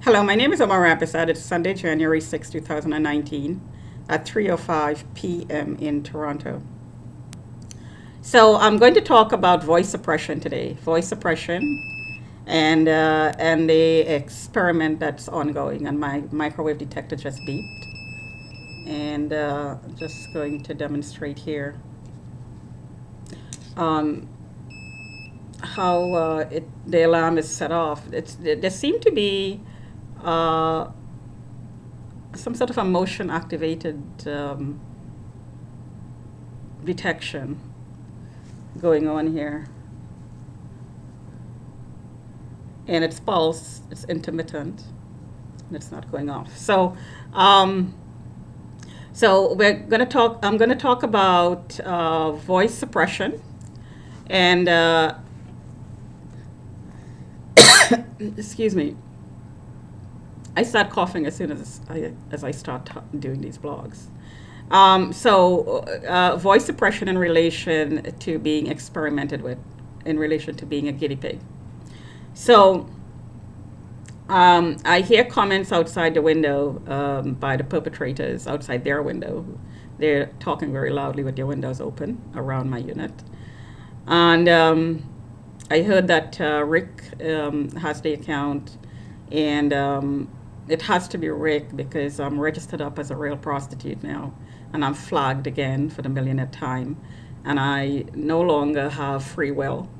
Hello, my name is Omar Rampersad. It's Sunday, January 6, 2019 at 3:05 p.m. in Toronto. So I'm going to talk about voice suppression today. Voice suppression and the experiment that's ongoing, and my microwave detector just beeped. And just going to demonstrate here um, how the alarm is set off. There seem to be uh, some sort of a motion activated detection going on here. And its pulse, it's intermittent, and it's not going off. So I'm going to talk about voice suppression and, excuse me, I start coughing as soon as I start doing these blogs. Voice suppression in relation to being experimented with, in relation to being a guinea pig. So I hear comments outside the window by the perpetrators outside their window. They're talking very loudly with their windows open around my unit. And I heard that Rick has the account, and it has to be Rick because I'm registered up as a real prostitute now, and I'm flagged again for the millionth time, and I no longer have free will.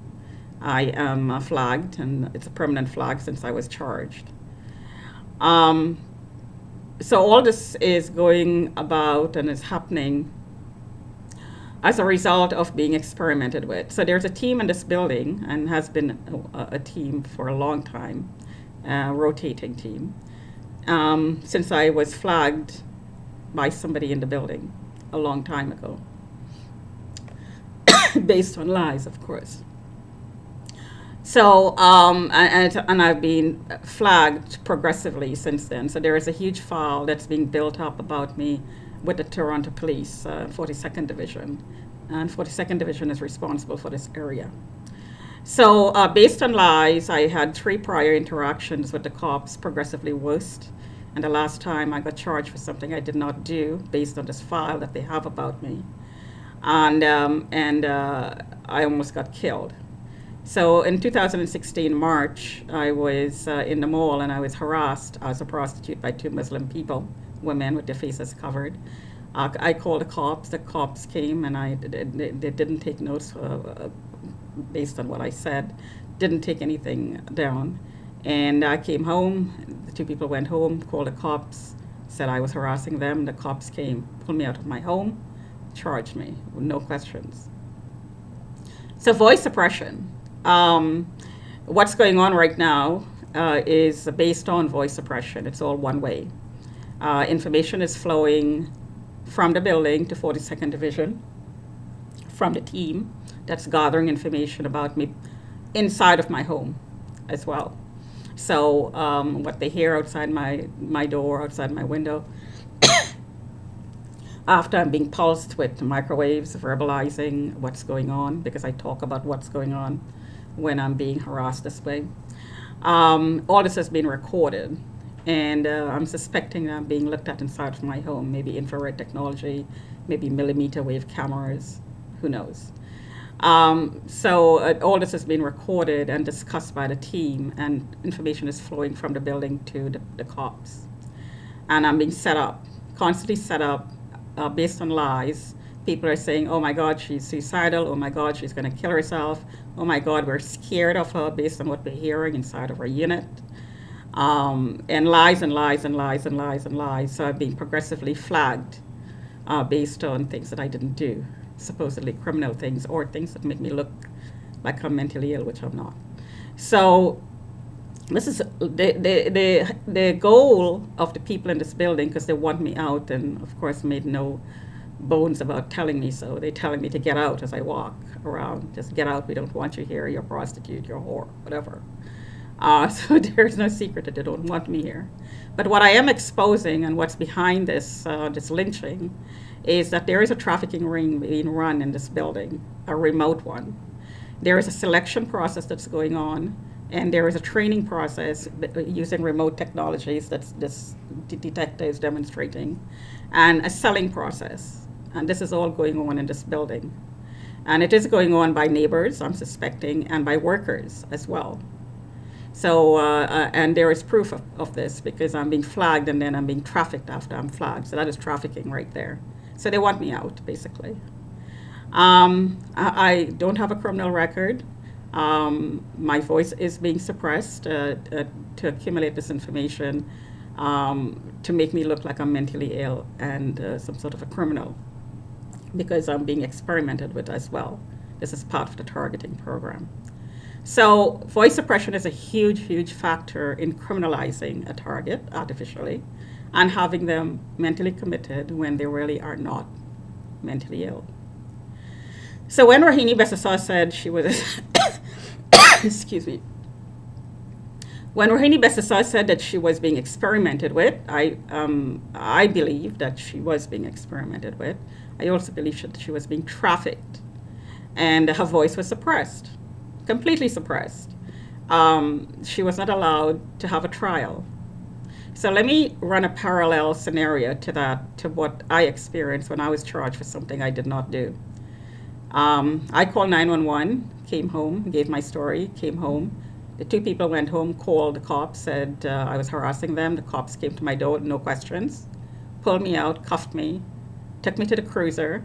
I am flagged, and it's a permanent flag since I was charged. So all this is going about and is happening as a result of being experimented with. So there's a team in this building, and has been a team for a long time, rotating team, since I was flagged by somebody in the building a long time ago, based on lies, of course. So, and I've been flagged progressively since then. So there is a huge file that's being built up about me with the Toronto Police, 42nd Division. And 42nd Division is responsible for this area. So based on lies, I had 3 prior interactions with the cops, progressively worst. And the last time I got charged for something I did not do based on this file that they have about me. And I almost got killed. So in 2016 March, I was in the mall, and I was harassed as a prostitute by 2 Muslim people, women with their faces covered. I called the cops. The cops came, and they didn't take notes based on what I said, didn't take anything down. And I came home. The 2 people went home, called the cops, said I was harassing them. The cops came, pulled me out of my home, charged me with no questions. So voice suppression. What's going on right now is based on voice suppression. It's all one way. Information is flowing from the building to 42nd Division, from the team that's gathering information about me inside of my home as well. So what they hear outside my door, outside my window, after I'm being pulsed with microwaves, verbalizing what's going on, because I talk about what's going on when I'm being harassed this way. All this has been recorded, and I'm suspecting I'm being looked at inside of my home, maybe infrared technology, maybe millimeter wave cameras, who knows. All this has been recorded and discussed by the team, and information is flowing from the building to the cops. And I'm being set up, constantly set up, based on lies. People are saying, oh my God, she's suicidal. Oh my God, she's going to kill herself. Oh my God, we're scared of her based on what we're hearing inside of our unit. And lies and lies and lies and lies and lies. So I'm being progressively flagged based on things that I didn't do, supposedly criminal things, or things that make me look like I'm mentally ill, which I'm not. So this is the goal of the people in this building, because they want me out, and of course made no bones about telling me so. They're telling me to get out as I walk around. Just get out, we don't want you here, you're a prostitute, you're a whore, whatever. So there's no secret that they don't want me here. But what I am exposing, and what's behind this lynching, is that there is a trafficking ring being run in this building, a remote one. There is a selection process that's going on, And there is a training process using remote technologies that this detector is demonstrating, and a selling process. And this is all going on in this building. And it is going on by neighbors, I'm suspecting, and by workers as well. So, and there is proof of this because I'm being flagged and then I'm being trafficked after I'm flagged. So that is trafficking right there. So they want me out, basically. I don't have a criminal record. My voice is being suppressed to accumulate this information to make me look like I'm mentally ill and some sort of a criminal, because I'm being experimented with as well. This is part of the targeting program. So voice suppression is a huge, huge factor in criminalizing a target artificially and having them mentally committed when they really are not mentally ill. So when Rohini Bessasaw said she was, excuse me, when Rohini Bessasaw said that she was being experimented with, I believe that she was being experimented with. I also believe that she was being trafficked, and her voice was suppressed, completely suppressed. She was not allowed to have a trial. So let me run a parallel scenario to that, to what I experienced when I was charged for something I did not do. I called 911, came home, gave my story, came home. The two people went home, called the cops, said I was harassing them. The cops came to my door, no questions, pulled me out, cuffed me, took me to the cruiser,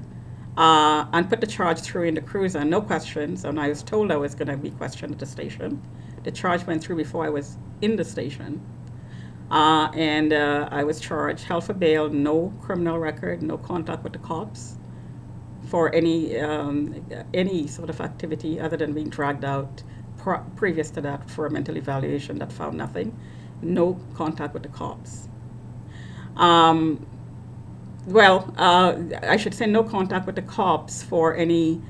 and put the charge through in the cruiser, no questions. And I was told I was going to be questioned at the station. The charge went through before I was in the station. And I was charged, held for bail, no criminal record, no contact with the cops for any sort of activity other than being dragged out previous to that for a mental evaluation that found nothing, no contact with the cops. I should say no contact with the cops for any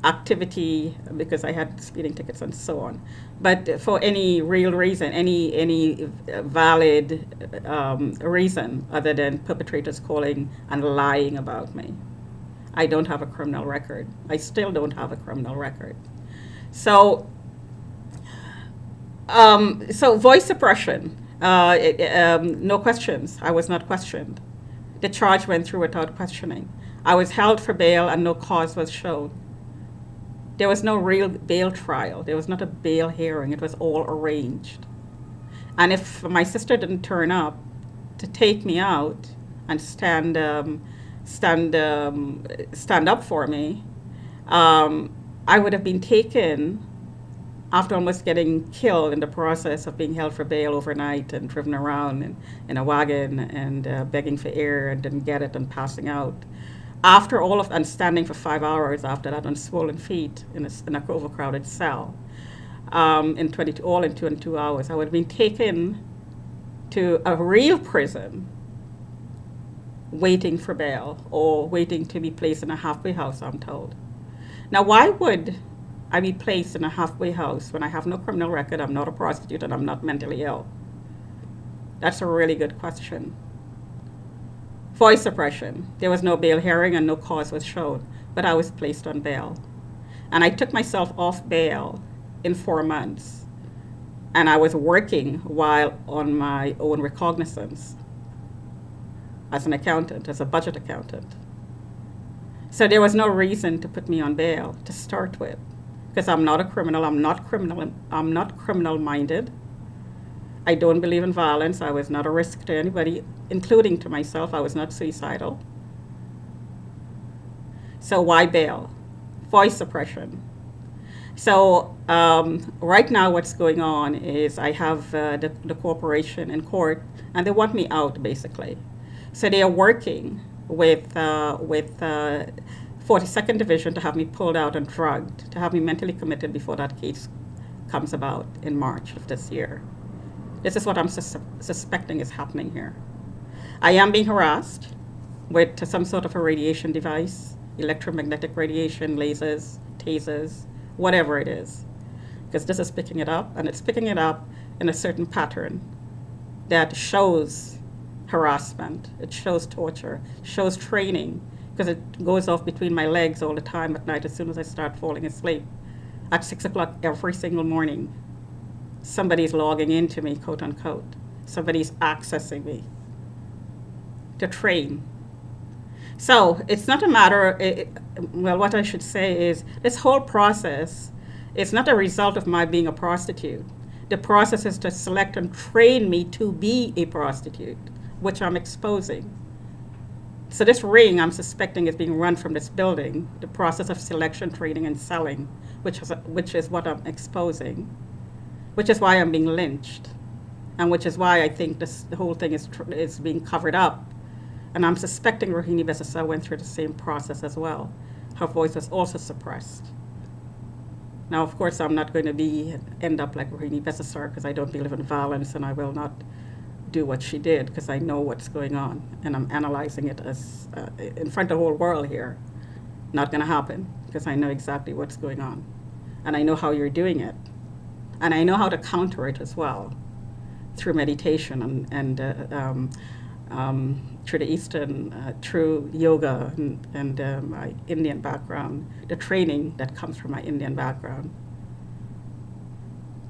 activity because I had speeding tickets and so on. But for any real reason, any valid reason other than perpetrators calling and lying about me. I don't have a criminal record. I still don't have a criminal record. So voice suppression, no questions. I was not questioned. The charge went through without questioning. I was held for bail and no cause was shown. There was no real bail trial. There was not a bail hearing. It was all arranged. And if my sister didn't turn up to take me out and stand up for me, I would have been taken after almost getting killed in the process of being held for bail overnight and driven around in a wagon and begging for air and didn't get it and passing out. After all of, and standing for 5 hours after that on swollen feet in a overcrowded cell, in 22 hours, I would have been taken to a real prison waiting for bail or waiting to be placed in a halfway house, I'm told. Now, why would I be placed in a halfway house when I have no criminal record, I'm not a prostitute, and I'm not mentally ill? That's a really good question. Voice suppression. There was no bail hearing and no cause was shown, but I was placed on bail. And I took myself off bail in 4 months. And I was working while on my own recognizance as an accountant, as a budget accountant. So there was no reason to put me on bail to start with, because I'm not a criminal, I'm not criminal-minded. I don't believe in violence. I was not a risk to anybody, including to myself. I was not suicidal. So why bail? Voice suppression. So right now what's going on is I have the corporation in court, and they want me out, basically. So they are working with 42nd Division to have me pulled out and drugged, to have me mentally committed before that case comes about in March of this year. This is what I'm suspecting is happening here. I am being harassed with some sort of a radiation device, electromagnetic radiation, lasers, tasers, whatever it is, because this is picking it up, and it's picking it up in a certain pattern that shows harassment, it shows torture, shows training, because it goes off between my legs all the time at night as soon as I start falling asleep at 6 o'clock every single morning. Somebody's logging into me, quote unquote. Somebody's accessing me to train. So it's not a matter, well, what I should say is this whole process is not a result of my being a prostitute. The process is to select and train me to be a prostitute, which I'm exposing. So this ring I'm suspecting is being run from this building, the process of selection, training, and selling, which is what I'm exposing, which is why I'm being lynched, and which is why I think the whole thing is being covered up. And I'm suspecting Rohini Besasa went through the same process as well. Her voice was also suppressed. Now, of course, I'm not going to end up like Rohini Besasa because I don't believe in violence, and I will not do what she did because I know what's going on, and I'm analyzing it as in front of the whole world here. Not going to happen because I know exactly what's going on, and I know how you're doing it, and I know how to counter it as well through meditation and through the Eastern, through yoga and my Indian background, the training that comes from my Indian background.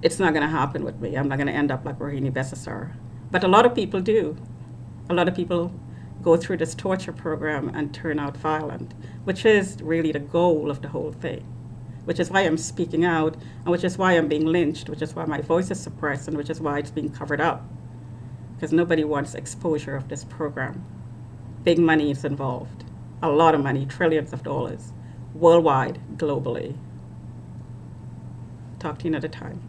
It's not going to happen with me. I'm not going to end up like Rohini Besasa. But a lot of people do. A lot of people go through this torture program and turn out violent, which is really the goal of the whole thing, which is why I'm speaking out, and which is why I'm being lynched, which is why my voice is suppressed, and which is why it's being covered up, because nobody wants exposure of this program. Big money is involved, a lot of money, trillions of dollars, worldwide, globally. Talk to you another time.